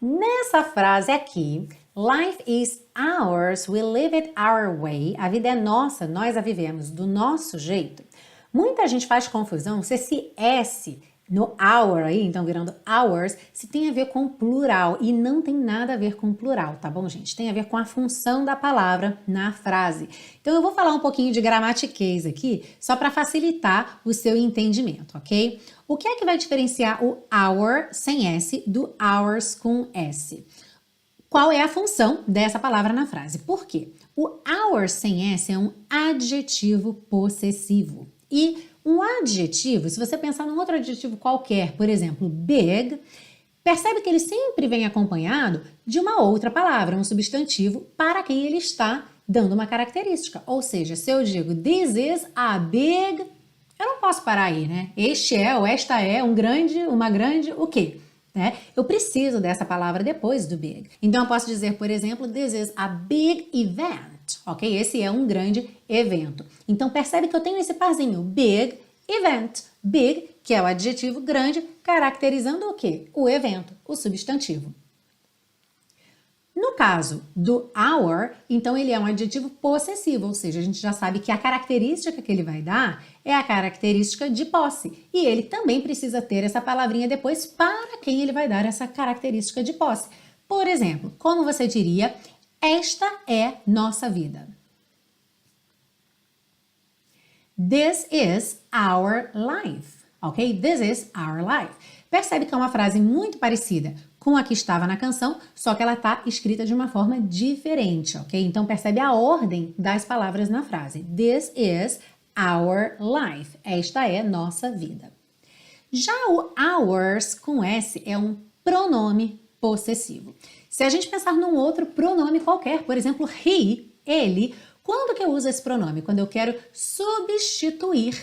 Nessa frase aqui, life is ours, we live it our way. A vida é nossa, nós a vivemos do nosso jeito. Muita gente faz confusão se esse S no our aí, então virando ours, se tem a ver com plural e não tem nada a ver com plural, tá bom, gente? Tem a ver com a função da palavra na frase. Então eu vou falar um pouquinho de gramatiquês aqui, só para facilitar o seu entendimento, ok? O que é que vai diferenciar o our sem S do ours com S? Qual é a função dessa palavra na frase? Por quê? O our sem S é um adjetivo possessivo. E um adjetivo, se você pensar num outro adjetivo qualquer, por exemplo, big, percebe que ele sempre vem acompanhado de uma outra palavra, um substantivo, para quem ele está dando uma característica. Ou seja, se eu digo this is a big, eu não posso parar aí, né? Este é ou esta é uma grande, o quê? Né? Eu preciso dessa palavra depois do big. Então eu posso dizer, por exemplo, this is a big event. Ok? Esse é um grande evento. Então percebe que eu tenho esse parzinho, big event. Big, que é o adjetivo grande, caracterizando o quê? O evento, o substantivo. No caso do our, então ele é um adjetivo possessivo, ou seja, a gente já sabe que a característica que ele vai dar é a característica de posse. E ele também precisa ter essa palavrinha depois para quem ele vai dar essa característica de posse. Por exemplo, como você diria, esta é nossa vida. This is our life, ok? This is our life. Percebe que é uma frase muito parecida com a que estava na canção, só que ela está escrita de uma forma diferente, ok? Então percebe a ordem das palavras na frase. This is our life. Esta é nossa vida. Já o ours com S é um pronome possessivo. Se a gente pensar num outro pronome qualquer, por exemplo, he, ele, quando que eu uso esse pronome? Quando eu quero substituir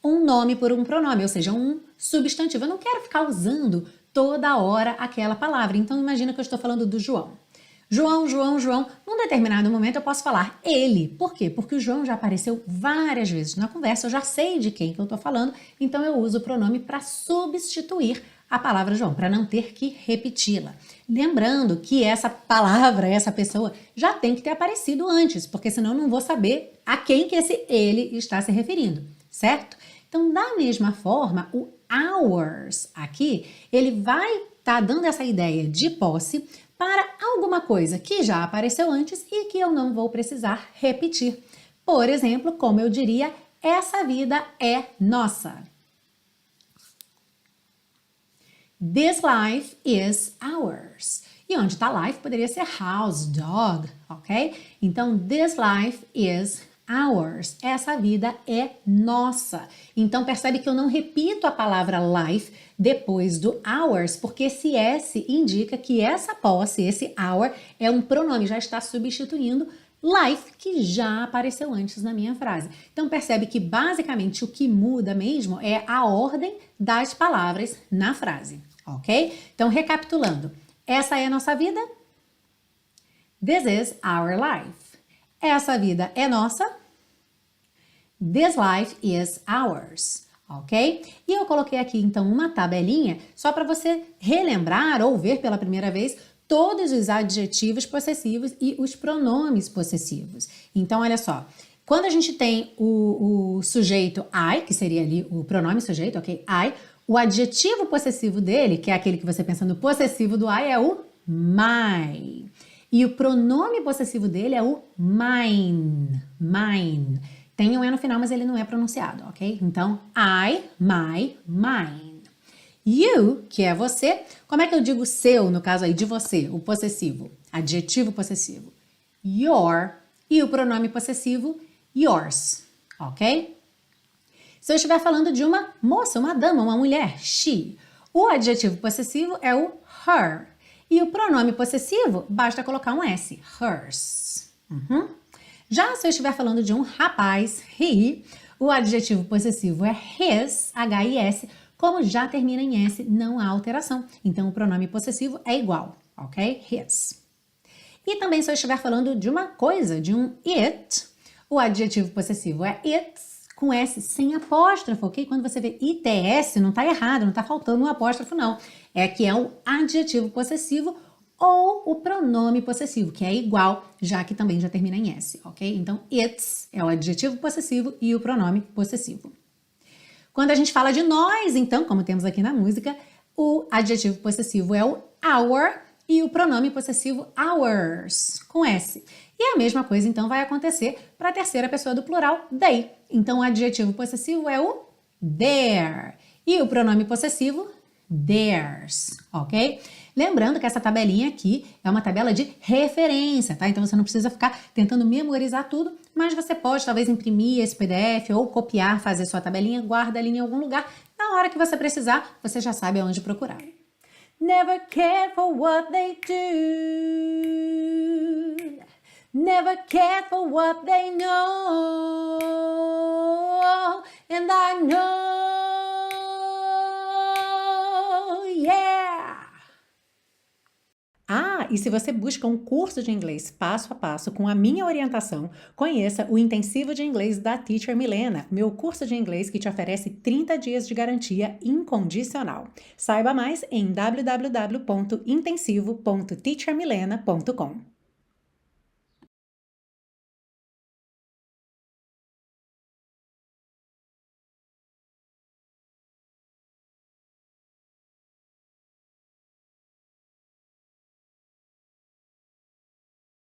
um nome por um pronome, ou seja, um substantivo. Eu não quero ficar usando toda hora aquela palavra. Então imagina que eu estou falando do João. João. Num determinado momento eu posso falar ele. Por quê? Porque o João já apareceu várias vezes na conversa, eu já sei de quem que eu estou falando, então eu uso o pronome para substituir a palavra João, para não ter que repeti-la. Lembrando que essa palavra, essa pessoa, já tem que ter aparecido antes, porque senão eu não vou saber a quem que esse ele está se referindo, certo? Então, da mesma forma, o ours aqui, ele vai estar dando essa ideia de posse para alguma coisa que já apareceu antes e que eu não vou precisar repetir. Por exemplo, como eu diria, essa vida é nossa. This life is ours. E onde está life poderia ser house, dog, ok? Então, this life is ours. Essa vida é nossa. Então, percebe que eu não repito a palavra life depois do ours, porque esse S indica que essa posse, esse our, é um pronome, já está substituindo life, que já apareceu antes na minha frase. Então, percebe que basicamente o que muda mesmo é a ordem das palavras na frase, ok? Então, recapitulando. Essa é a nossa vida. This is our life. Essa vida é nossa. This life is ours, ok? E eu coloquei aqui, então, uma tabelinha só para você relembrar ou ver pela primeira vez todos os adjetivos possessivos e os pronomes possessivos. Então, olha só. Quando a gente tem o sujeito I, que seria ali o pronome sujeito, ok? I, o adjetivo possessivo dele, que é aquele que você pensa no possessivo do I, é o my. E o pronome possessivo dele é o mine. Mine. Tem um E no final, mas ele não é pronunciado, ok? Então, I, my, mine. You, que é você. Como é que eu digo seu, no caso aí, de você, o possessivo? Adjetivo possessivo. Your. E o pronome possessivo, yours, ok? Se eu estiver falando de uma moça, uma dama, uma mulher, she. O adjetivo possessivo é o her. E o pronome possessivo, basta colocar um S, hers. Já se eu estiver falando de um rapaz, he, o adjetivo possessivo é his, H-I-S, como já termina em S, não há alteração. Então, o pronome possessivo é igual, ok? His. E também se eu estiver falando de uma coisa, de um it, o adjetivo possessivo é its, com S sem apóstrofo, ok? Quando você vê ITS, não está errado, não está faltando um apóstrofo, não. É que é o adjetivo possessivo ou o pronome possessivo, que é igual, já que também já termina em S, ok? Então, it's é o adjetivo possessivo e o pronome possessivo. Quando a gente fala de nós, então, como temos aqui na música, o adjetivo possessivo é o our e o pronome possessivo ours, com S. E a mesma coisa, então, vai acontecer para a terceira pessoa do plural, they. Então, o adjetivo possessivo é o their e o pronome possessivo, theirs, ok? Lembrando que essa tabelinha aqui é uma tabela de referência, tá? Então você não precisa ficar tentando memorizar tudo, mas você pode talvez imprimir esse PDF ou copiar, fazer sua tabelinha, guarda ali em algum lugar. Na hora que você precisar, você já sabe aonde procurar. Never care for what they do. Never care for what they know. And I know, yeah! Ah, e se você busca um curso de inglês passo a passo com a minha orientação, conheça o Intensivo de Inglês da Teacher Milena, meu curso de inglês que te oferece 30 dias de garantia incondicional. Saiba mais em www.intensivo.teachermilena.com.